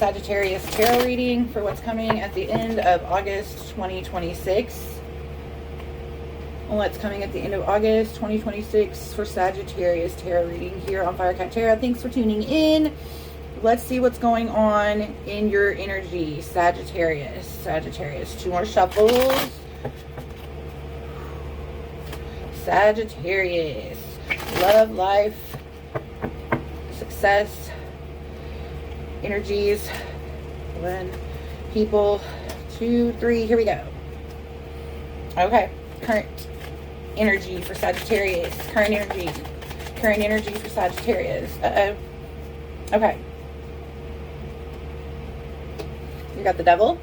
Sagittarius tarot reading for what's coming at the end of August 2026. What's coming at the end of August 2026 for Sagittarius tarot reading here on Firecat Tarot. Thanks for tuning in. Let's see what's going on in your energy, Sagittarius. Sagittarius, 2 more shuffles. Sagittarius, love, life, success, energies, 1, people, 2, 3, here we go. Okay, current energy for Sagittarius, current energy for Sagittarius. Okay. We got the Devil,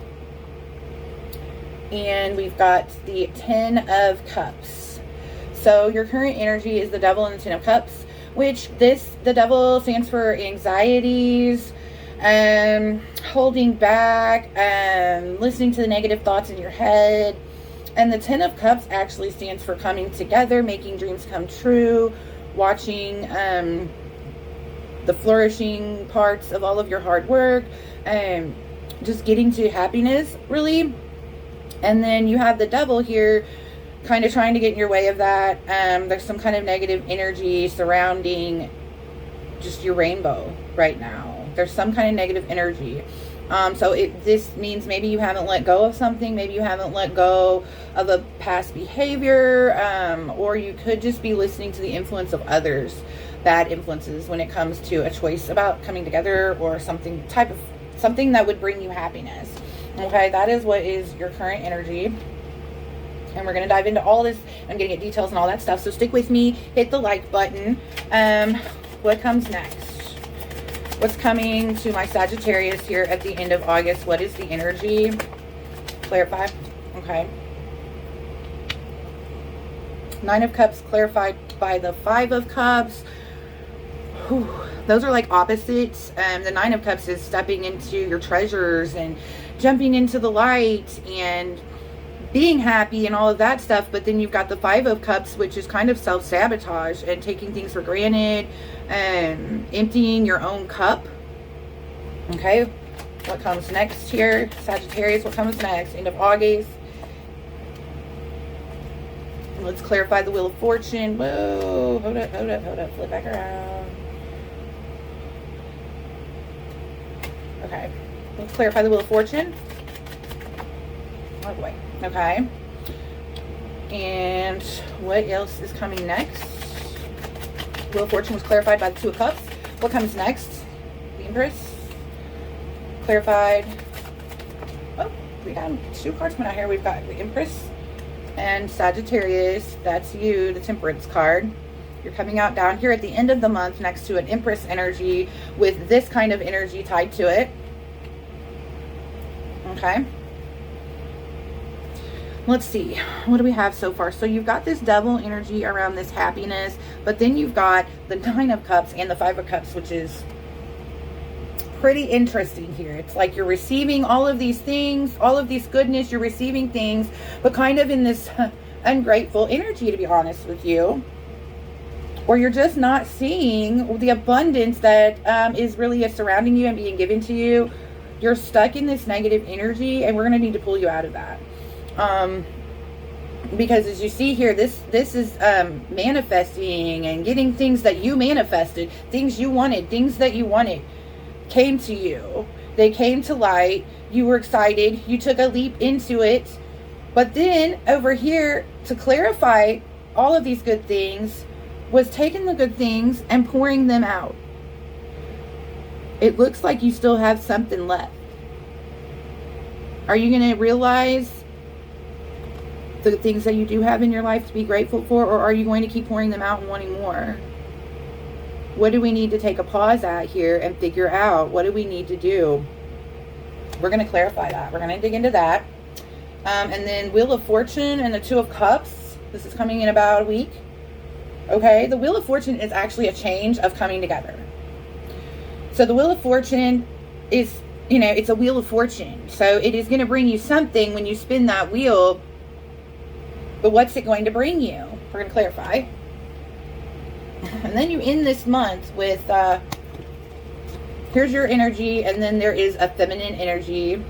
and we've got the 10 of Cups. So your current energy is the Devil and the 10 of Cups, which the Devil stands for anxieties, holding back, listening to the negative thoughts in your head. And the 10 of Cups actually stands for coming together, making dreams come true, watching the flourishing parts of all of your hard work, just getting to happiness, really. And then you have the Devil here kind of trying to get in your way of that. There's some kind of negative energy surrounding just your rainbow right now. There's some kind of negative energy. So this means maybe you haven't let go of something. Maybe you haven't let go of a past behavior. Or you could just be listening to the influence of others, bad influences, when it comes to a choice about coming together or something that would bring you happiness. Okay, that is what is your current energy. And we're going to dive into all this. I'm going to get details and all that stuff. So stick with me. Hit the like button. What comes next? What's coming to my Sagittarius here at the end of August? What is the energy? Clarify. Okay. 9 of Cups clarified by the 5 of Cups. Whew. Those are like opposites. The 9 of Cups is stepping into your treasures and jumping into the light and being happy and all of that stuff. But then you've got the 5 of Cups, which is kind of self-sabotage and taking things for granted and emptying your own cup. Okay, what comes next here, Sagittarius? What comes next? End of August. Let's clarify the Wheel of Fortune. Whoa, hold up, flip back around. Okay, let's clarify the Wheel of Fortune. Oh boy. Okay. And what else is coming next? Wheel of Fortune was clarified by the 2 of Cups. What comes next? The Empress. Clarified. Oh, we got 2 cards coming out here. We've got the Empress and Sagittarius. That's you, the Temperance card. You're coming out down here at the end of the month next to an Empress energy with this kind of energy tied to it. Okay. Let's see, what do we have so far? So you've got this Devil energy around this happiness, but then you've got the 9 of Cups and the 5 of Cups, which is pretty interesting here. It's like you're receiving all of these things, all of this goodness, you're receiving things, but kind of in this ungrateful energy, to be honest with you. Or you're just not seeing the abundance that is really surrounding you and being given to you. You're stuck in this negative energy, and we're going to need to pull you out of that. Because as you see here, this is manifesting and getting things that you manifested, things you wanted came to you. They came to light. You were excited. You took a leap into it. But then over here, to clarify all of these good things, was taking the good things and pouring them out. It looks like you still have something left. Are you going to realize the things that you do have in your life to be grateful for, or are you going to keep pouring them out and wanting more? What do we need to take a pause at here and figure out? What do we need to do? We're going to clarify that. We're going to dig into that. And then Wheel of Fortune and the 2 of Cups. This is coming in about a week. Okay, the Wheel of Fortune is actually a change of coming together. So the Wheel of Fortune is, it's a Wheel of Fortune. So it is going to bring you something when you spin that wheel. But what's it going to bring you? We're going to clarify. And then you end this month with here's your energy, and then there is a feminine energy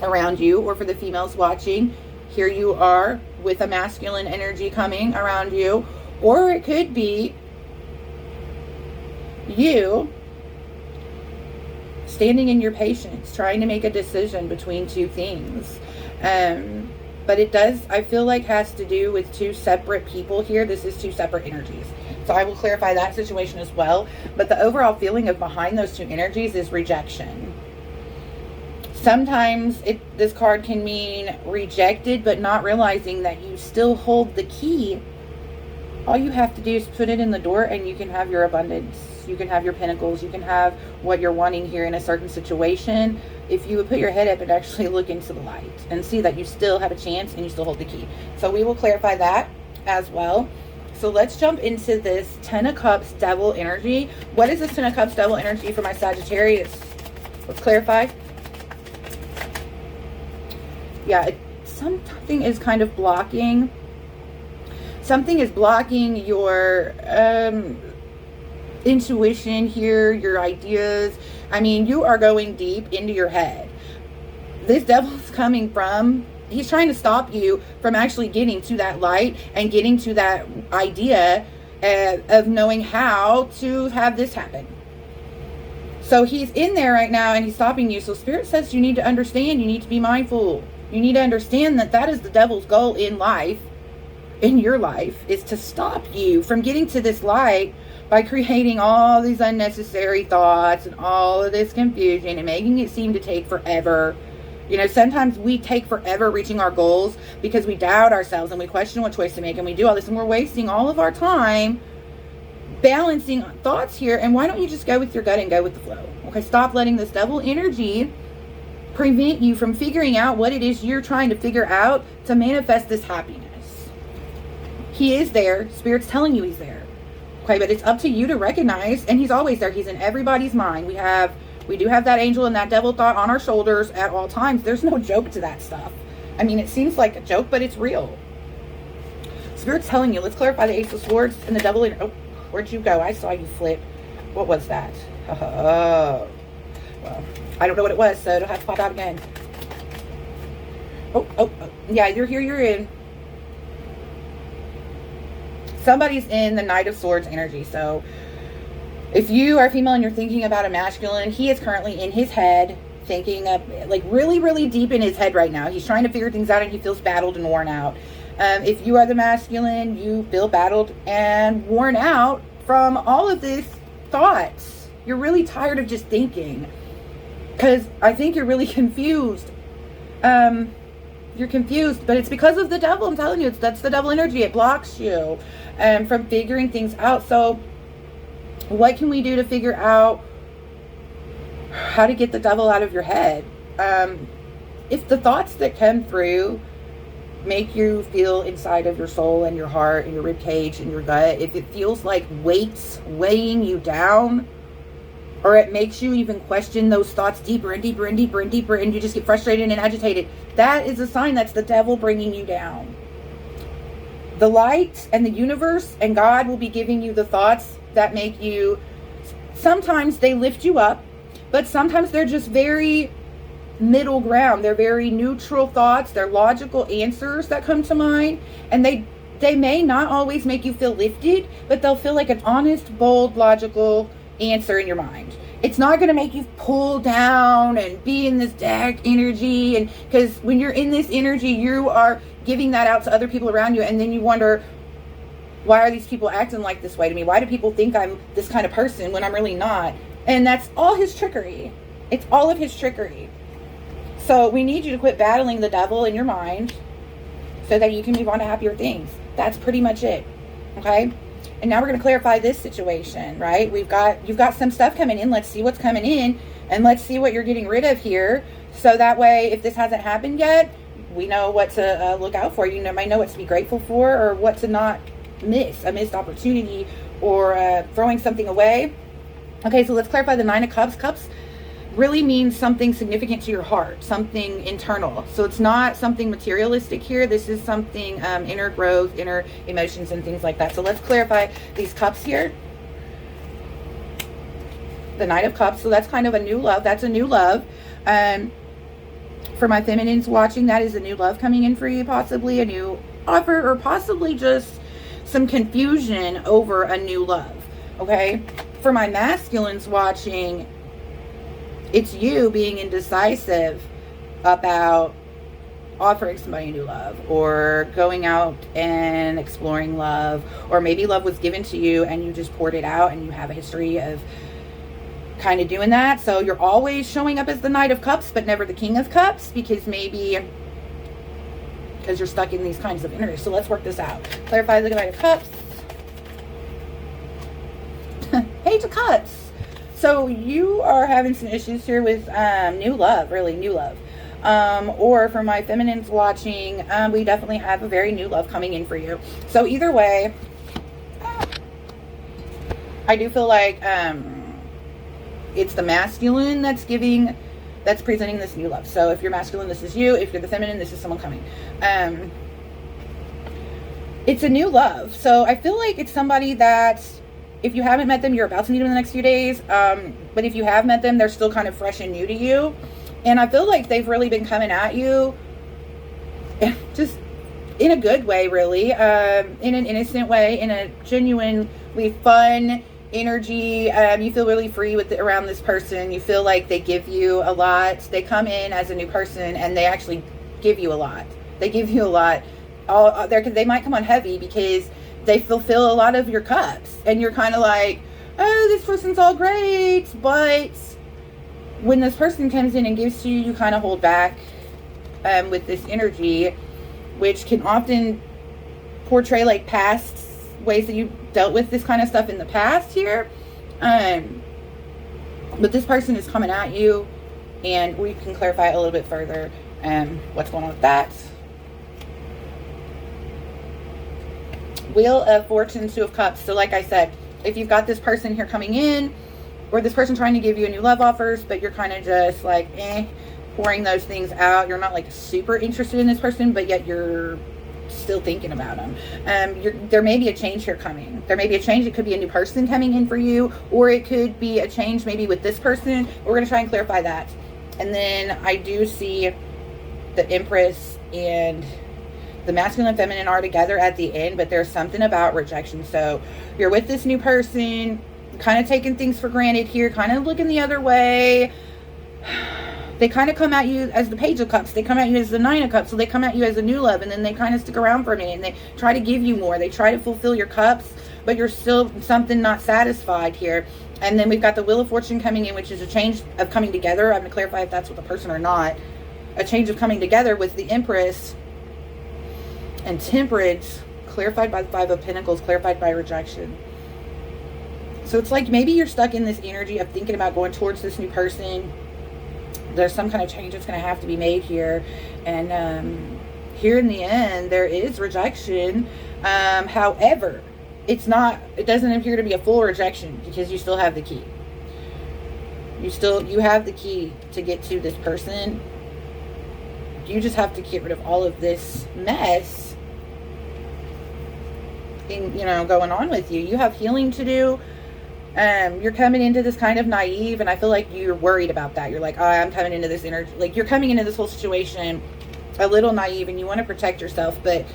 around you, or for the females watching, here you are with a masculine energy coming around you, or it could be you standing in your patience, trying to make a decision between two things. But it does, I feel like, has to do with two separate people here. This is two separate energies. So I will clarify that situation as well. But the overall feeling of behind those two energies is rejection. Sometimes this card can mean rejected, but not realizing that you still hold the key. All you have to do is put it in the door, and you can have your abundance. You can have your pentacles. You can have what you're wanting here in a certain situation. If you would put your head up and actually look into the light and see that you still have a chance and you still hold the key. So we will clarify that as well. So let's jump into this Ten of Cups Devil energy. What is this Ten of Cups Devil energy for my Sagittarius? Let's clarify. Yeah, something is kind of blocking. Something is blocking your intuition here, your ideas. I mean, you are going deep into your head. This devil's coming from, he's trying to stop you from actually getting to that light and getting to that idea of knowing how to have this happen. So he's in there right now and he's stopping you. So Spirit says you need to understand, you need to be mindful. You need to understand that that is the devil's goal in life, in your life, is to stop you from getting to this light by creating all these unnecessary thoughts and all of this confusion and making it seem to take forever. You know, sometimes we take forever reaching our goals because we doubt ourselves and we question what choice to make, and we do all this, and we're wasting all of our time balancing thoughts here. And why don't you just go with your gut and go with the flow? Okay, stop letting this devil energy prevent you from figuring out what it is you're trying to figure out to manifest this happiness. He is there. Spirit's telling you he's there. Okay, but it's up to you to recognize, and he's always there. He's in everybody's mind. We do have that angel and that devil thought on our shoulders at all times. There's no joke to that stuff. I mean, it seems like a joke, but it's real. Spirit's telling you. Let's clarify the Ace of Swords and the devil. Oh, where'd you go? I saw you flip. What was that? Oh, well, I don't know what it was, so it'll have to pop out again. Oh. Yeah, you're here, you're in. Somebody's in the Knight of Swords energy. So if you are female and you're thinking about a masculine, he is currently in his head thinking of, like, really, really deep in his head right now. He's trying to figure things out and he feels battled and worn out. If you are the masculine, you feel battled and worn out from all of these thoughts. You're really tired of just thinking, because I think you're really confused. You're confused, but it's because of the devil. I'm telling you, that's the devil energy. It blocks you from figuring things out. So what can we do to figure out how to get the devil out of your head? If the thoughts that come through make you feel inside of your soul and your heart and your rib cage and your gut, if it feels like weights weighing you down, or it makes you even question those thoughts deeper and deeper and deeper and deeper, and you just get frustrated and agitated, that is a sign that's the devil bringing you down. The light and the universe and God will be giving you the thoughts that make you, sometimes they lift you up, but sometimes they're just very middle ground. They're very neutral thoughts. They're logical answers that come to mind, and they may not always make you feel lifted, but they'll feel like an honest, bold, logical answer in your mind. It's not going to make you pull down and be in this dark energy, and because when you're in this energy, you are giving that out to other people around you, and then you wonder, why are these people acting like this way to me? Why do people think I'm this kind of person when I'm really not? And that's all his trickery. It's all of his trickery. So we need you to quit battling the devil in your mind so that you can move on to happier things. That's pretty much it. Okay? And now we're going to clarify this situation, right? You've got some stuff coming in. Let's see what's coming in, and let's see what you're getting rid of here. So that way, if this hasn't happened yet, we know what to look out for. You might know what to be grateful for, or what to not miss, a missed opportunity, or throwing something away. Okay, so let's clarify the Nine of Cups. Cups really means something significant to your heart, something internal. So it's not something materialistic here. This is something inner growth, inner emotions, and things like that. So let's clarify these cups here. the Knight of Cups. So that's kind of a new love. That's a new love. For my feminines watching, that is a new love coming in for you, possibly a new offer, or possibly just some confusion over a new love. Okay, for my masculines watching, it's you being indecisive about offering somebody new love, or going out and exploring love, or maybe love was given to you and you just poured it out, and you have a history of kind of doing that. So you're always showing up as the Knight of Cups but never the King of Cups, because you're stuck in these kinds of energies. So let's work this out. Clarify the Knight of Cups. Page of Cups. So you are having some issues here with new love, really new love. Or for my feminines watching, we definitely have a very new love coming in for you. So either way, I do feel like it's the masculine that's presenting this new love. So if you're masculine, this is you. If you're the feminine, this is someone coming. It's a new love. So I feel like it's somebody that, if you haven't met them, you're about to meet them in the next few days. But if you have met them, they're still kind of fresh and new to you. And I feel like they've really been coming at you just in a good way, really. In an innocent way, in a genuinely fun energy. You feel really free around this person. You feel like they give you a lot. They come in as a new person and they actually give you a lot. They give you a lot. They might come on heavy because they fulfill a lot of your cups, and you're kind of like, oh, this person's all great. But when this person comes in and gives to you, you kind of hold back with this energy, which can often portray like past ways that you dealt with this kind of stuff in the past here. But this person is coming at you, and we can clarify a little bit further what's going on with that. Wheel of Fortune, Two of Cups. So like I said, if you've got this person here coming in, or this person trying to give you a new love offers, but you're kind of just like pouring those things out, you're not like super interested in this person, but yet you're still thinking about them. There may be a change here coming. There may be a change. It could be a new person coming in for you, or it could be a change maybe with this person. We're going to try and clarify that. And then I do see the Empress and the masculine and feminine are together at the end, but there's something about rejection. So you're with this new person, kind of taking things for granted here, kind of looking the other way. They kind of come at you as the Page of Cups. They come at you as the Nine of Cups. So they come at you as a new love, and then they kind of stick around for a minute, and they try to give you more. They try to fulfill your cups, but you're still something not satisfied here. And then we've got the Wheel of Fortune coming in, which is a change of coming together. I'm going to clarify if that's with the person or not. A change of coming together with the Empress and Temperance, clarified by the Five of Pentacles, clarified by rejection. So it's like maybe you're stuck in this energy of thinking about going towards this new person. There's some kind of change that's going to have to be made here. And here in the end, there is rejection. However, it doesn't appear to be a full rejection, because you still have the key. You have the key to get to this person. You just have to get rid of all of this mess going on with you. You have healing to do. You're coming into this kind of naive, and I feel like you're worried about that. You're like, oh, I'm coming into this energy, like you're coming into this whole situation a little naive, and you want to protect yourself. But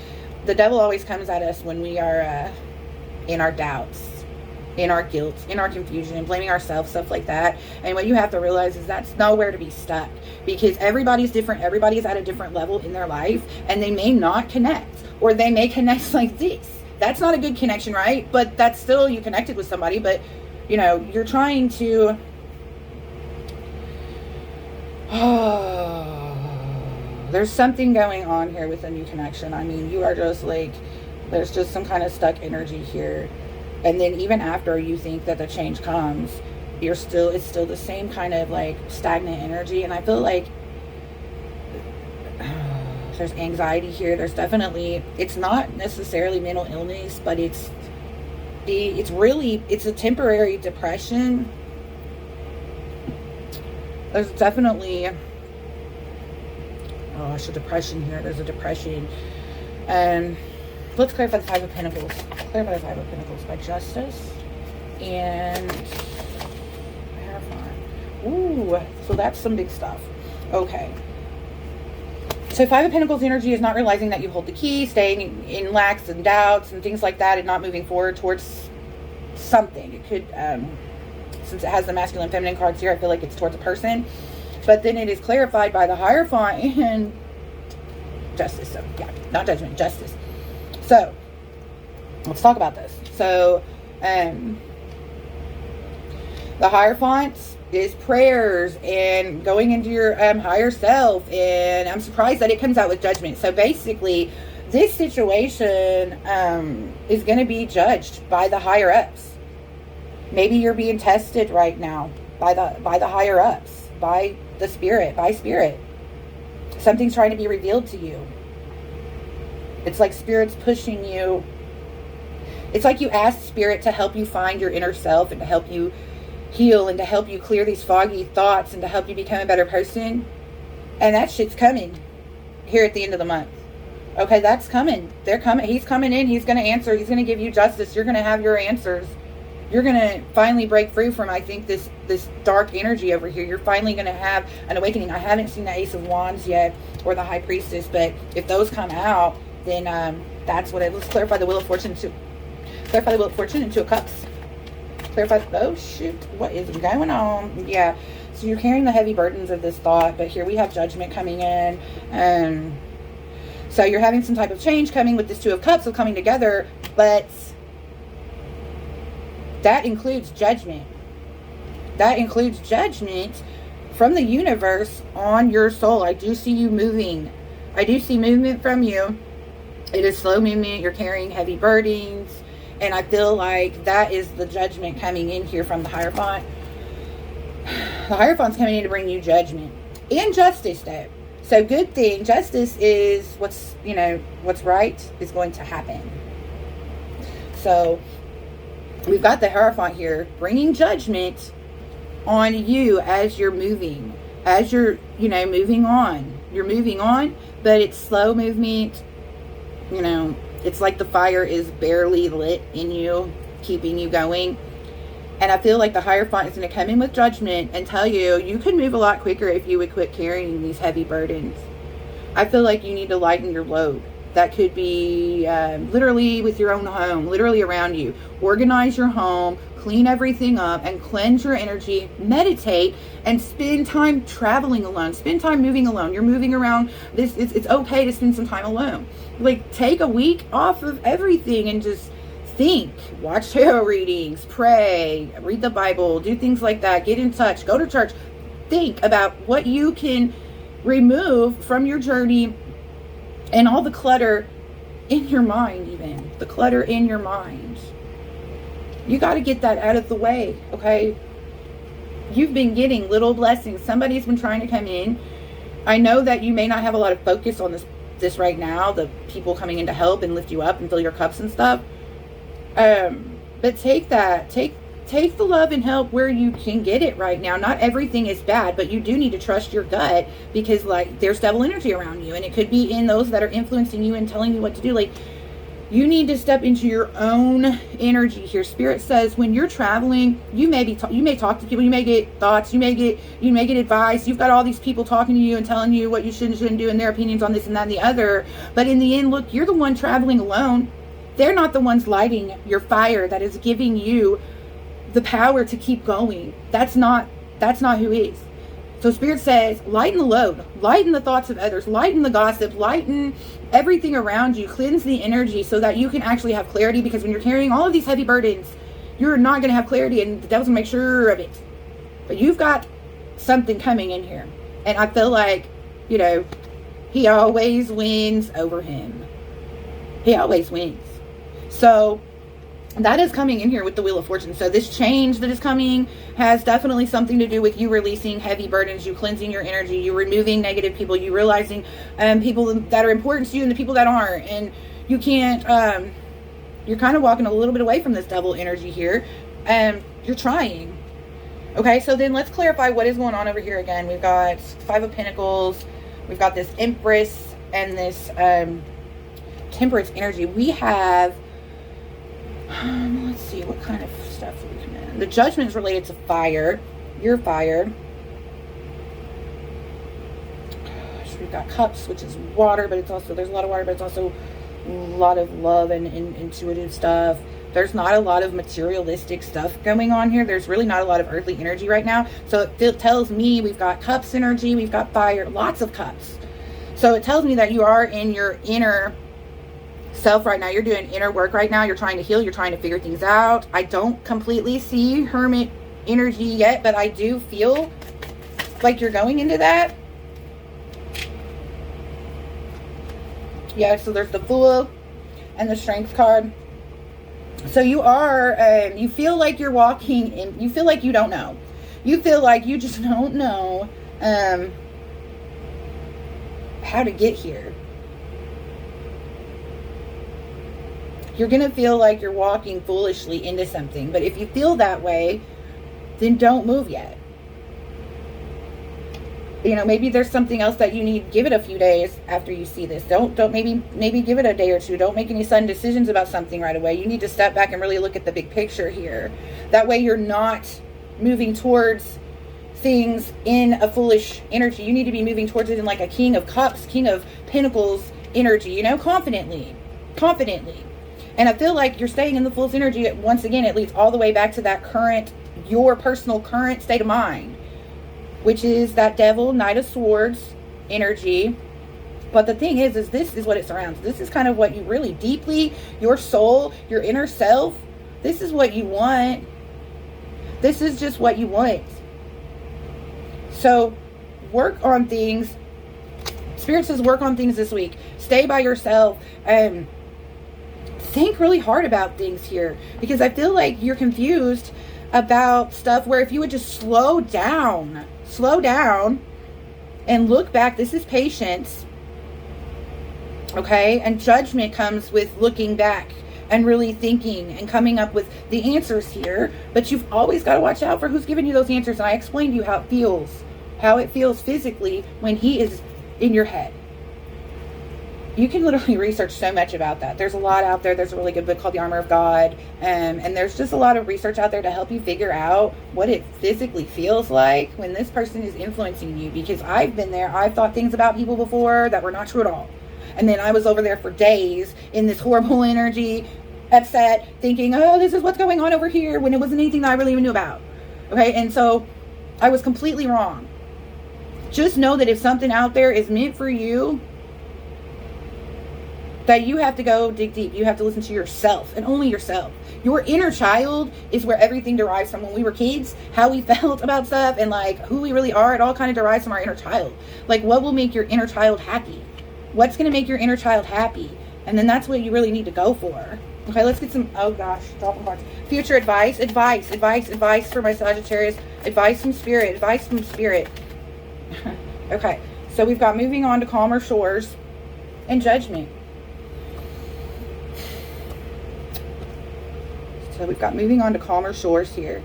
the devil always comes at us when we are in our doubts, in our guilt, in our confusion, blaming ourselves, stuff like that. And what you have to realize is that's nowhere to be stuck, because everybody's different. Everybody's at a different level in their life, and they may not connect, or they may connect like this. That's not a good connection, right? But that's still, you connected with somebody, but you're trying to, there's something going on here with a new connection. I mean, you are just like, there's just some kind of stuck energy here. And then even after you think that the change comes, it's still the same kind of like stagnant energy. And I feel like there's anxiety here. There's definitely, it's not necessarily mental illness, but it's a temporary depression. There's definitely, there's a depression here. There's a depression. And let's clarify the Five of Pentacles. Clarify the Five of Pentacles by Justice and Ooh, so that's some big stuff. Okay. So Five of Pentacles energy is not realizing that you hold the key, staying in lacks and doubts and things like that, and not moving forward towards something. It could, since it has the masculine and feminine cards here, I feel like it's towards a person. But then it is clarified by the Hierophant and Justice. So, yeah, not Judgment, Justice. So, let's talk about this. So, the Hierophant is prayers and going into your higher self. And I'm surprised that it comes out with Judgment. So, basically, this situation is going to be judged by the higher-ups. Maybe you're being tested right now by the higher-ups, by the spirit, by spirit. Something's trying to be revealed to you. It's like spirit's pushing you. It's like you ask spirit to help you find your inner self and to help you heal and to help you clear these foggy thoughts and to help you become a better person. And that shit's coming here at the end of the month. Okay, that's coming. They're coming. He's coming in. He's going to answer. He's going to give you justice. You're going to have your answers. You're going to finally break free from, I think, this dark energy over here. You're finally going to have an awakening. I haven't seen the Ace of Wands yet or the High Priestess, but if those come out, then that's what it. Let's clarify the Wheel of Fortune to clarify the Wheel of Fortune and Two of Cups. Clarify. Oh shoot, what is going on? Yeah, so you're carrying the heavy burdens of this thought, but here we have Judgment coming in, so you're having some type of change coming with this Two of Cups, so coming together, but that includes judgment. That includes judgment from the universe on your soul. I do see you moving. I do see movement from you. It is slow movement. You're carrying heavy burdens. And I feel like that is the judgment coming in here from the Hierophant. The Hierophant's coming in to bring you judgment. And justice, though. So good thing. Justice is what's right is going to happen. So we've got the Hierophant here bringing judgment on you as you're moving. As you're, moving on. You're moving on, but it's slow movement. It's like the fire is barely lit in you, keeping you going. And I feel like the Hierophant is going to come in with judgment and tell you, you could move a lot quicker if you would quit carrying these heavy burdens. I feel like you need to lighten your load. That could be literally with your own home, literally around you. Organize your home, clean everything up, and cleanse your energy. Meditate and spend time traveling alone. Spend time moving alone. You're moving around. It's okay to spend some time alone. Like, take a week off of everything and just think. Watch tarot readings, pray, read the Bible, do things like that. Get in touch, go to church. Think about what you can remove from your journey. And all the clutter in your mind, even. The clutter in your mind. You got to get that out of the way, okay? You've been getting little blessings. Somebody's been trying to come in. I know that you may not have a lot of focus on this right now. The people coming in to help and lift you up and fill your cups and stuff. But take that. Take the love and help where you can get it right now. Not everything is bad, but you do need to trust your gut because, there's devil energy around you, and it could be in those that are influencing you and telling you what to do. You need to step into your own energy here. Spirit says when you're traveling, you may talk to people, you may get thoughts, you may get advice. You've got all these people talking to you and telling you what you should and shouldn't do and their opinions on this and that and the other. But in the end, look, you're the one traveling alone. They're not the ones lighting your fire that is giving you the power to keep going. That's not who is. So Spirit says, lighten the load, lighten the thoughts of others, lighten the gossip, lighten everything around you, cleanse the energy so that you can actually have clarity, because when you're carrying all of these heavy burdens, you're not going to have clarity, and the devil's going to make sure of it. But you've got something coming in here. And I feel like, he always wins over him. He always wins. So that is coming in here with the Wheel of Fortune. So this change that is coming has definitely something to do with you releasing heavy burdens, you cleansing your energy, you removing negative people, you realizing people that are important to you and the people that aren't. And you can't, you're kind of walking a little bit away from this devil energy here. You're trying. Okay, so then let's clarify what is going on over here again. We've got Five of Pentacles. We've got this Empress and this Temperance energy. We have... let's see, what kind of stuff we come in. The Judgment is related to fire. You're fire. we've got cups, which is water, but it's also, there's a lot of water, but it's also a lot of love and intuitive stuff. There's not a lot of materialistic stuff going on here. There's really not a lot of earthly energy right now. So it tells me we've got cups energy, we've got fire, lots of cups. So it tells me that you are in your inner self right now. You're doing inner work right now. You're trying to heal. You're trying to figure things out. I don't completely see hermit energy yet, but I do feel like you're going into that. Yeah, so there's the Fool and the Strength card. So you are, you feel like you're walking in, you feel like you don't know. You feel like you just don't know how to get here. You're going to feel like you're walking foolishly into something. But if you feel that way, then don't move yet. You know, maybe there's something else that you need. Give it a few days after you see this. Don't maybe give it a day or two. Don't make any sudden decisions about something right away. You need to step back and really look at the big picture here. That way you're not moving towards things in a foolish energy. You need to be moving towards it in like a King of Cups, King of Pentacles energy, you know, confidently. And I feel like you're staying in the Fool's energy. Once again, it leads all the way back to that current, your personal current state of mind, which is that Devil, Knight of Swords energy. But the thing is this is what it surrounds. This is kind of what you really deeply, your soul, your inner self, this is what you want. This is just what you want. So work on things. Spirit says work on things this week. Stay by yourself. Think really hard about things here, because I feel like you're confused about stuff where if you would just slow down and look back. This is patience, okay? And judgment comes with looking back and really thinking and coming up with the answers here. But you've always got to watch out for who's giving you those answers. And I explained to you how it feels physically when he is in your head. You can literally research so much about that. There's a lot out there. There's a really good book called The Armor of God. And there's just a lot of research out there to help you figure out what it physically feels like when this person is influencing you. Because I've been there. I've thought things about people before that were not true at all. And then I was over there for days in this horrible energy, upset, thinking, oh, this is what's going on over here, when it wasn't anything that I really even knew about. Okay, and so I was completely wrong. Just know that if something out there is meant for you, that you have to go dig deep. You have to listen to yourself and only yourself. Your inner child is where everything derives from. When we were kids, how we felt about stuff and like who we really are, it all kind of derives from our inner child. Like what will make your inner child happy? What's going to make your inner child happy? And then that's what you really need to go for. Okay, let's get some, oh gosh, dropping cards. Future advice for my Sagittarius. Advice from Spirit. Okay, so we've got moving on to calmer shores and judgment. So we've got moving on to calmer shores here.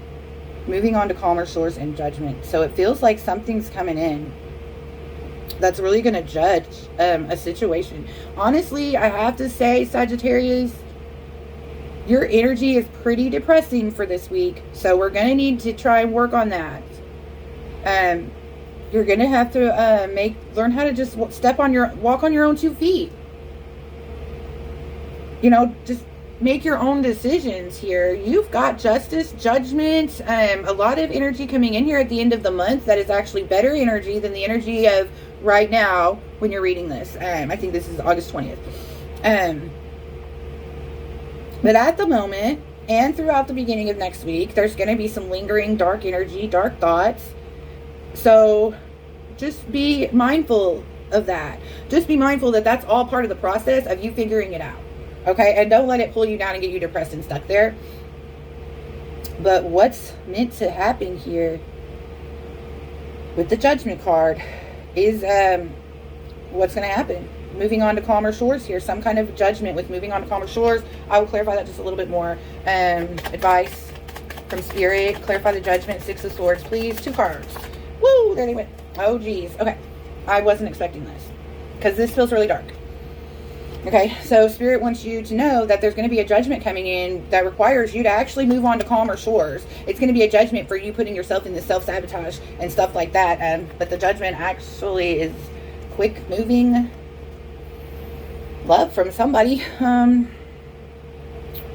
Moving on to calmer shores and judgment. So it feels like something's coming in that's really going to judge a situation. Honestly, I have to say, Sagittarius, your energy is pretty depressing for this week. So we're going to need to try and work on that. You're going to have to learn how to just walk on your own 2 feet. You know, just make your own decisions here. You've got justice, judgment, a lot of energy coming in here at the end of the month that is actually better energy than the energy of right now when you're reading this. I think this is August 20th. But at the moment and throughout the beginning of next week, there's going to be some lingering dark energy, dark thoughts. So just be mindful of that. Just be mindful that that's all part of the process of you figuring it out. Okay, and don't let it pull you down and get you depressed and stuck there. But what's meant to happen here with the Judgment card is what's going to happen. Moving on to calmer shores here. Some kind of judgment with moving on to calmer shores. I will clarify that just a little bit more. Advice from Spirit. Clarify the judgment. 6 of Swords, please. 2 cards. Woo! There they went. Oh, geez. Okay. I wasn't expecting this because this feels really dark. Okay, so Spirit wants you to know that there's going to be a judgment coming in that requires you to actually move on to calmer shores. It's going to be a judgment for you putting yourself in this self-sabotage and stuff like that. But the judgment actually is quick moving love from somebody,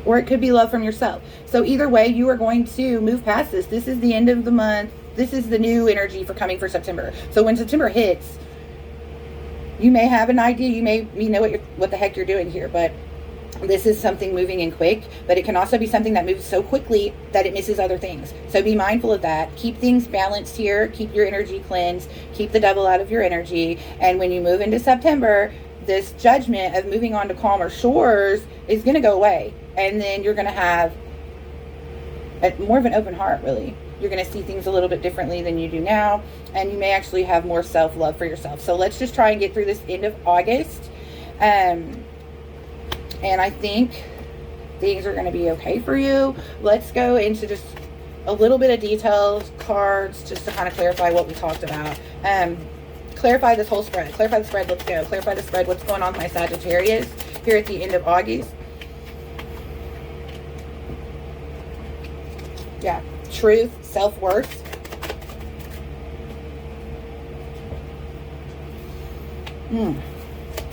or it could be love from yourself. So either way, you are going to move past this. This is the end of the month. This is the new energy for coming for September. So when September hits, you may have an idea, you know what the heck you're doing here, but this is something moving in quick, but it can also be something that moves so quickly that it misses other things. So be mindful of that. Keep things balanced here. Keep your energy cleansed. Keep the devil out of your energy. And when you move into September, this judgment of moving on to calmer shores is going to go away. And then you're going to have more of an open heart, really. You're going to see things a little bit differently than you do now. And you may actually have more self-love for yourself. So let's just try and get through this end of August. And I think things are going to be okay for you. Let's go into just a little bit of details, cards, just to kind of clarify what we talked about. Clarify this whole spread. Clarify the spread. Let's go. Clarify the spread. What's going on with my Sagittarius here at the end of August? Yeah. Truth, self-worth.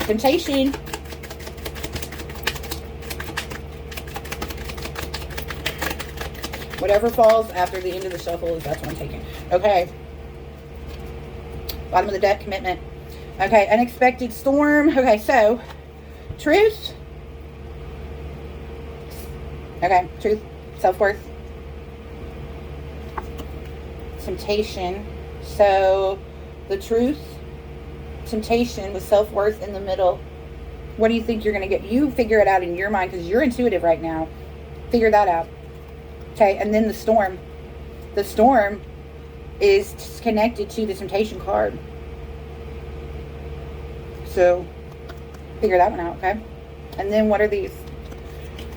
Temptation. Whatever falls after the end of the shuffle, that's what I'm taking. Okay. Bottom of the deck, commitment. Okay, unexpected storm. Okay, so truth. Okay, truth, self-worth. Temptation. So the truth, temptation with self-worth in the middle. What do you think you're going to get? You figure it out in your mind because you're intuitive right now. Figure that out. Okay, and then the storm. The storm is connected to the temptation card. So figure that one out, okay? And then what are these?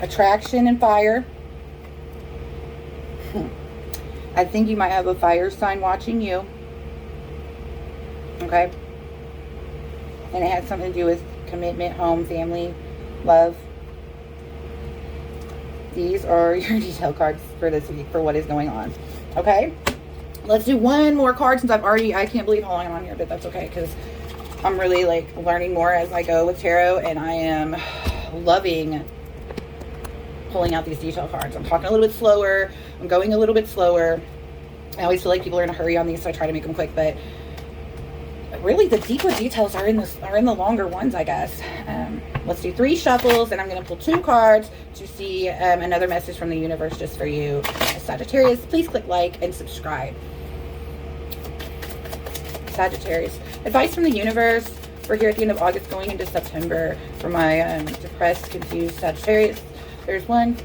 Attraction and fire. I think you might have a fire sign watching you. Okay? And it has something to do with commitment, home, family, love. These are your detail cards for this week for what is going on. Okay? Let's do one more card since I can't believe how long I'm on here, but that's okay because I'm really like learning more as I go with tarot, and I am loving pulling out these detail cards. I'm talking a little bit slower. I'm going a little bit slower. I always feel like people are in a hurry on these, so I try to make them quick, but really the deeper details are in the longer ones, I guess. Let's do 3 shuffles, and I'm going to pull 2 cards to see another message from the universe just for you, Sagittarius. Please click like and subscribe. Sagittarius, advice from the universe for here at the end of August going into September for my depressed, confused Sagittarius. There's 1.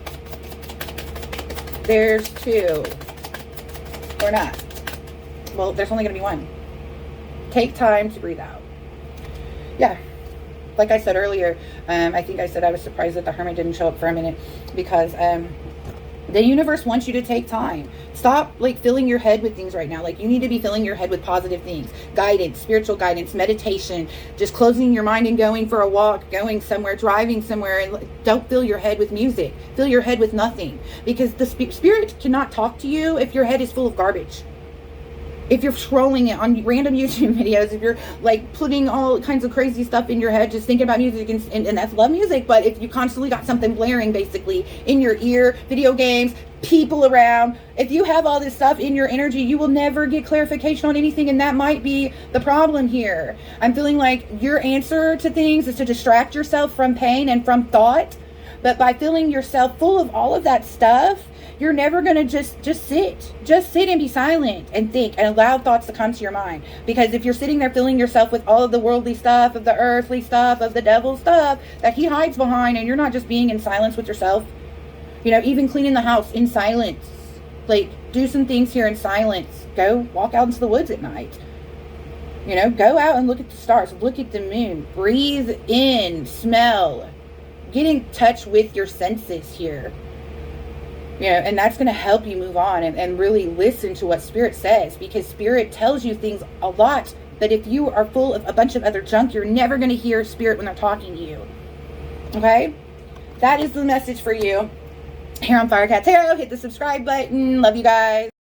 There's 2. Or not. Well, there's only going to be 1. Take time to breathe out. Yeah. Like I said earlier, I think I said I was surprised that the Hermit didn't show up for a minute because the universe wants you to take time. Stop like filling your head with things right now. Like you need to be filling your head with positive things. Guidance, spiritual guidance, meditation, just closing your mind and going for a walk, going somewhere, driving somewhere, and don't fill your head with music. Fill your head with nothing because the spirit cannot talk to you if your head is full of garbage. If you're scrolling it on random YouTube videos, if you're like putting all kinds of crazy stuff in your head, just thinking about music, and that's love music, but if you constantly got something blaring basically in your ear, video games, people around, if you have all this stuff in your energy, you will never get clarification on anything, and that might be the problem here. I'm feeling like your answer to things is to distract yourself from pain and from thought, but by filling yourself full of all of that stuff, you're never going to just sit and be silent and think and allow thoughts to come to your mind. Because if you're sitting there filling yourself with all of the worldly stuff, of the earthly stuff, of the devil stuff that he hides behind, and you're not just being in silence with yourself, you know, even cleaning the house in silence, like do some things here in silence, go walk out into the woods at night, you know, go out and look at the stars, look at the moon, breathe in, smell, get in touch with your senses here. You know, and that's going to help you move on and really listen to what Spirit says, because Spirit tells you things a lot. But if you are full of a bunch of other junk, you're never going to hear Spirit when they're talking to you. Okay? That is the message for you here on Firecat Tarot. Hit the subscribe button. Love you guys.